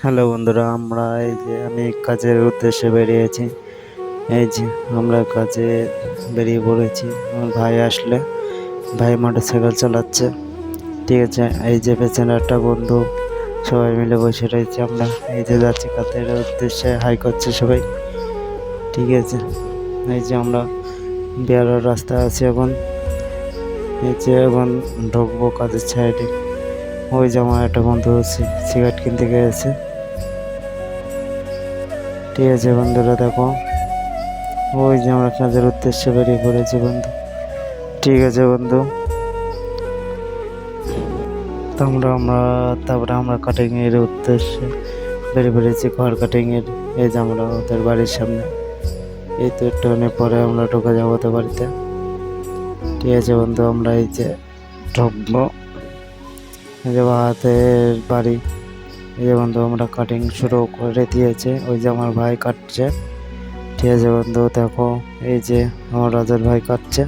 Hello বন্ধুরা, আমরা এই যে আমি কাজের উদ্দেশ্যে বেরিয়েছি। এই যে আমরা কাজে বেরিয়ে পড়েছি। আমার ভাই আসলে, ভাই মোটরসাইকেল চালাচ্ছে। ঠিক আছে, এই যে পেছনে একটা বন্ধু, সবাই মিলে বসে রয়েছে। আমরা এই যে যাচ্ছি কাজের উদ্দেশ্যে, হাই করছে সবাই। ঠিক আছে, এই যে আমরা বেয়ারার রাস্তায় আছি এখন। এই যে এখন ঢুকবো কাজের সাইডে। ওই যে আমার একটা বন্ধু সিগারেট কিনতে গিয়েছে। ঠিক আছে বন্ধুরা, দেখো ওই যে আমরা কাজের উদ্দেশ্যে বেরিয়ে পড়েছি বন্ধু। ঠিক আছে বন্ধু, তো তারপরে আমরা কাটিং এর উদ্দেশ্যে বেরিয়ে পড়েছি, ঘর কাটিং এর। এই যে আমরা ওদের বাড়ির সামনে, এই তো একটুখানি পরে আমরা ঢুকে যাবো ওদের বাড়িতে। ঠিক আছে বন্ধু, আমরা এই যে ঢুকবো, এই যে হাতের বাড়ি। এই যে বন্ধু আমরা কাটিং শুরু করে দিয়েছে, ওই যে আমার ভাই কাটছে। ঠিক আছে বন্ধু, দেখো এই যে আমার রাজার ভাই কাটছে।